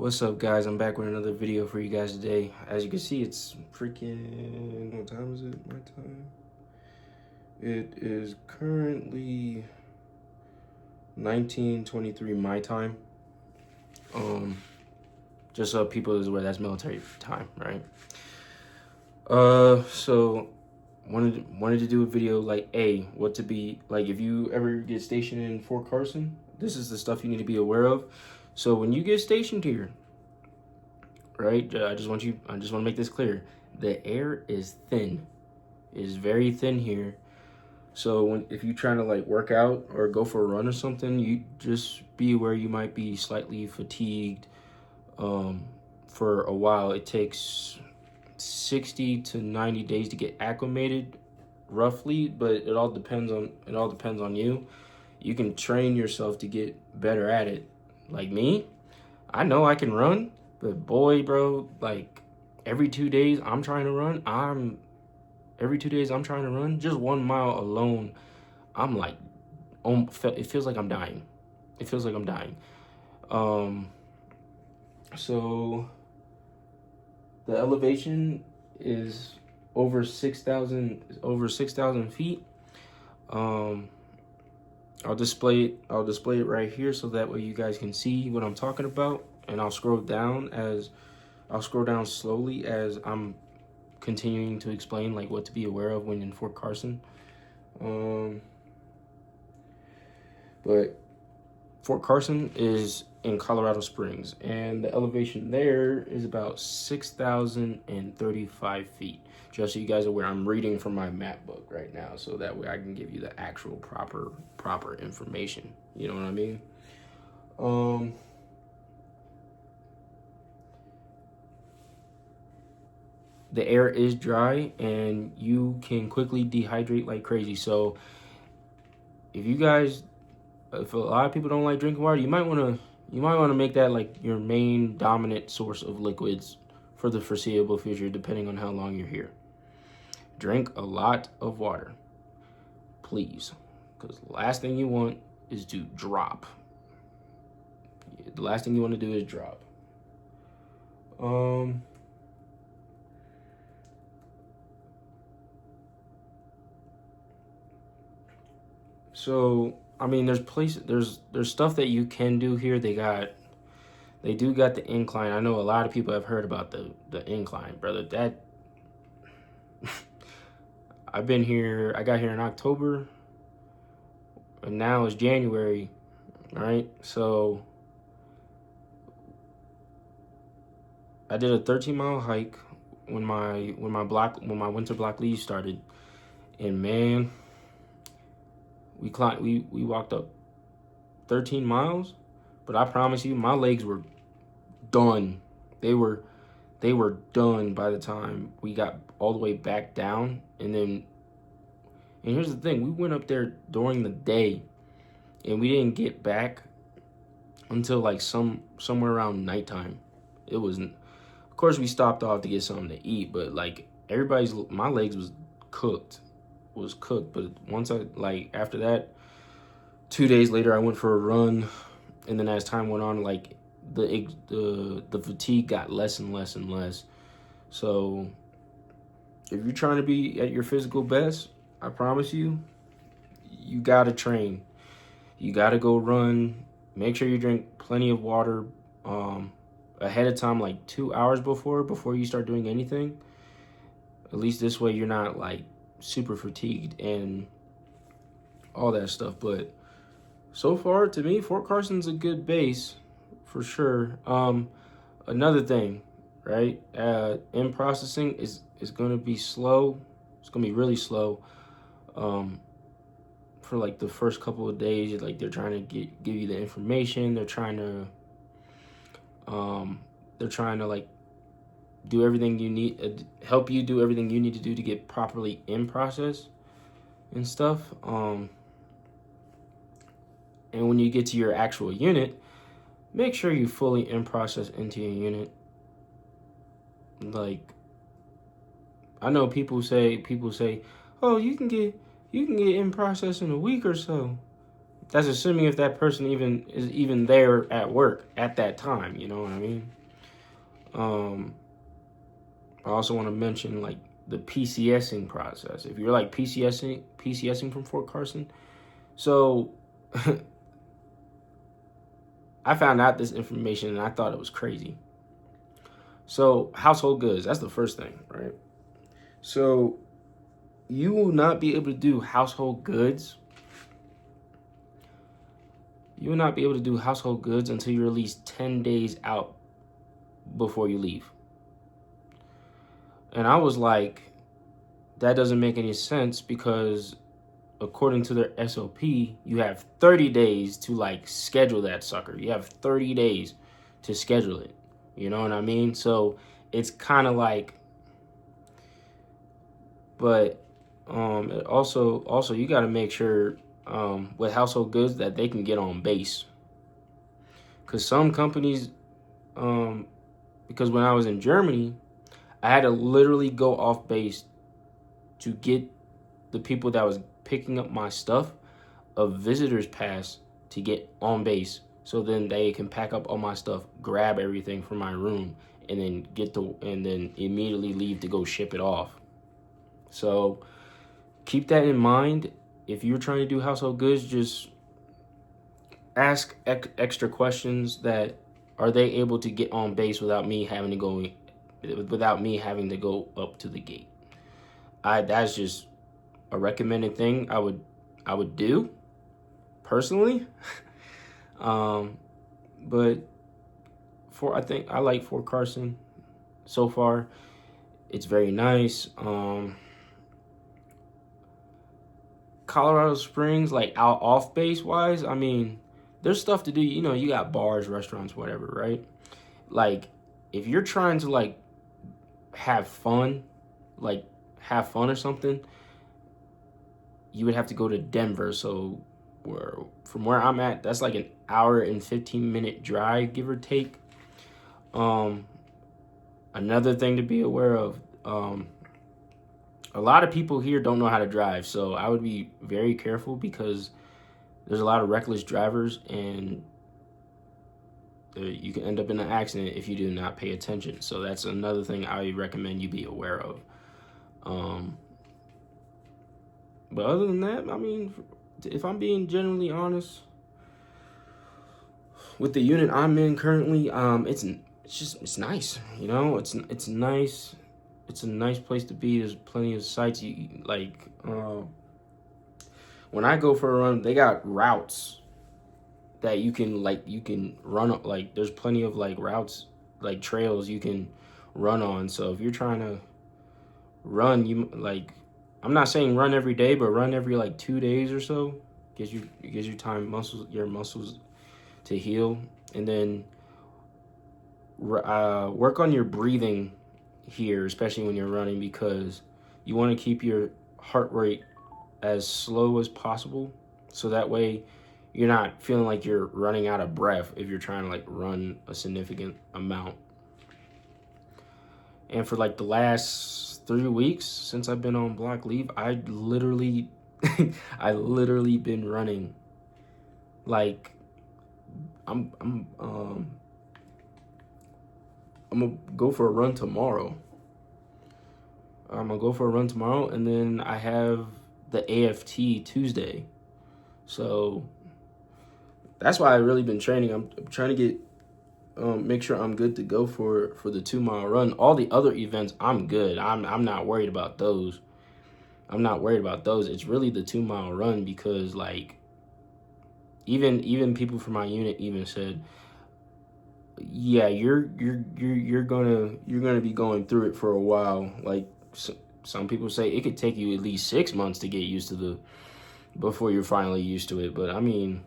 What's up, guys? I'm back with another video for you guys today. As you can see, it's freaking, what time is it? My time? It is currently 19:23 my time. Just so people is aware, that's military time, right? So wanted to do a video like what to be like if you ever get stationed in Fort Carson. This is the stuff you need to be aware of. So when you get stationed here, right? I just want to make this clear. The air is thin. It is very thin here. So if you're trying to like work out or go for a run or something, you just be aware you might be slightly fatigued for a while. It takes 60 to 90 days to get acclimated roughly, but it all depends on you. You can train yourself to get better at it. Like me, I know I can run, but boy, bro, like every 2 days I'm trying to run. Just 1 mile alone, I'm like, it feels like I'm dying. It feels like I'm dying. So the elevation is over 6,000 feet. I'll display it right here so that way you guys can see what I'm talking about, and I'll scroll down slowly as I'm continuing to explain like what to be aware of when in Fort Carson. But Fort Carson is in Colorado Springs, and the elevation there is about 6,035 feet. Just so you guys are aware, I'm reading from my map book right now, so that way I can give you the actual proper information. You know what I mean? The air is dry, and you can quickly dehydrate like crazy. So if a lot of people don't like drinking water, you might want to make that like your main dominant source of liquids for the foreseeable future, depending on how long you're here. Drink a lot of water, please, because the last thing you want is to drop. The last thing you want to do is drop. So I mean, there's stuff that you can do here. They do got the incline. I know a lot of people have heard about the incline, brother. That I got here in October, and now it's January, right? So I did a 13-mile hike when my winter block leave started, and man, we walked up 13 miles, but I promise you, my legs were done. They were done by the time we got all the way back down. And here's the thing, we went up there during the day, and we didn't get back until like somewhere around nighttime. Of course we stopped off to get something to eat, but like my legs was cooked. But once after that, 2 days later I went for a run, and then as time went on, like the fatigue got less and less and less. So if you're trying to be at your physical best, I promise you gotta train. You gotta go run. Make sure you drink plenty of water ahead of time, like 2 hours before you start doing anything. At least this way you're not like super fatigued and all that stuff. But so far, to me, Fort Carson's a good base for sure. Another thing, right? In processing is going to be slow. It's going to be really slow. For like the first couple of days, like they're trying to give you the information. They're trying to like do everything you need, help you do everything you need to do to get properly in process and stuff. And when you get to your actual unit, make sure you fully in process into your unit. Like, I know people say, oh, you can get in process in a week or so. That's assuming if that person is even there at work at that time. You know what I mean? Um, I also want to mention like the PCSing process. If you're like PCSing from Fort Carson, so I found out this information and I thought it was crazy. So household goods, that's the first thing, right? So you will not be able to do household goods. You will not be able to do household goods until you're at least 10 days out before you leave. And I was like, that doesn't make any sense because according to their SOP, you have 30 days to like schedule that sucker. You have 30 days to schedule it. You know what I mean? So it's kind of like, but also you got to make sure with household goods that they can get on base. Because some companies, because when I was in Germany, I had to literally go off base to get the people that was picking up my stuff a visitor's pass to get on base, so then they can pack up all my stuff, grab everything from my room, and then and then immediately leave to go ship it off. So keep that in mind. If you're trying to do household goods, just ask extra questions that are they able to get on base without me having to go up to the gate. That's just a recommended thing I would do personally. But I think I like Fort Carson so far. It's very nice. Colorado Springs, like out off base wise, I mean, there's stuff to do. You know, you got bars, restaurants, whatever, right? Like, if you're trying to like have fun, or something, you would have to go to Denver. So from where I'm at, that's like an hour and 15-minute drive, give or take. Another thing to be aware of, a lot of people here don't know how to drive, so I would be very careful because there's a lot of reckless drivers, and you can end up in an accident if you do not pay attention. So that's another thing I recommend you be aware of. But other than that, I mean, if I'm being generally honest, with the unit I'm in currently, it's nice. You know, it's nice. It's a nice place to be. There's plenty of sites. When I go for a run, they got routes that you can run up. Like, there's plenty of like routes, like trails you can run on. So if you're trying to run, I'm not saying run every day, but run every like 2 days or so. Gives you time, your muscles to heal, and then work on your breathing here, especially when you're running, because you want to keep your heart rate as slow as possible, so that way you're not feeling like you're running out of breath if you're trying to like run a significant amount. And for like the last 3 weeks since I've been on block leave, I literally been running. Like, I'm gonna go for a run tomorrow. And then I have the AFT Tuesday. So that's why I've really been training. I'm trying to get make sure I'm good to go for the 2 mile run. All the other events, I'm good. I'm not worried about those. It's really the 2 mile run, because like even people from my unit even said, yeah, you're gonna be going through it for a while. Like, some people say it could take you at least 6 months to get used to before you're finally used to it. But I mean,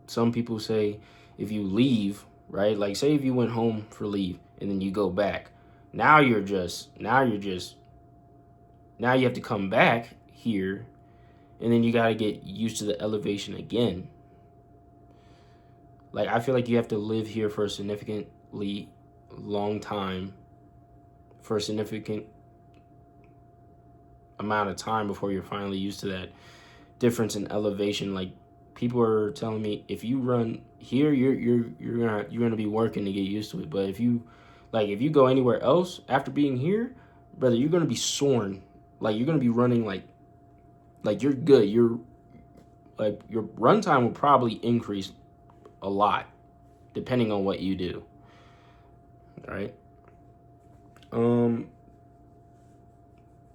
some people say if you leave, right? Like, say if you went home for leave and then you go back, now you have to come back here, and then you got to get used to the elevation again. Like, I feel like you have to live here for a significantly long time, for a significant amount of time before you're finally used to that difference in elevation. Like, people are telling me if you run here, you're gonna be working to get used to it. But if you go anywhere else after being here, brother, you're gonna be soaring. Like you're gonna be running like you're good. You're like your run time will probably increase a lot depending on what you do. All right.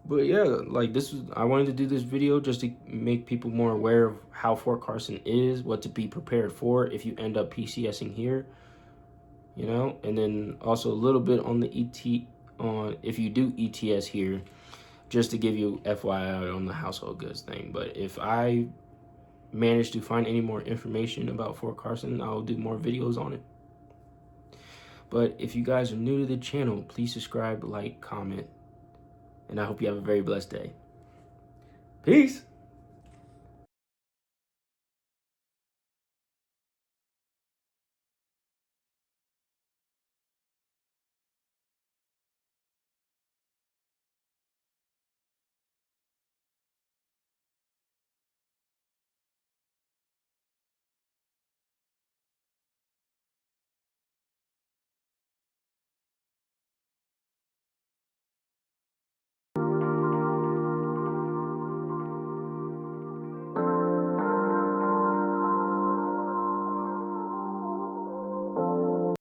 But yeah, like I wanted to do this video just to make people more aware of how Fort Carson is, what to be prepared for if you end up PCSing here, you know, and then also a little bit on the if you do ETS here, just to give you FYI on the household goods thing. But if I manage to find any more information about Fort Carson, I'll do more videos on it. But if you guys are new to the channel, please subscribe, like, comment, and I hope you have a very blessed day. Peace.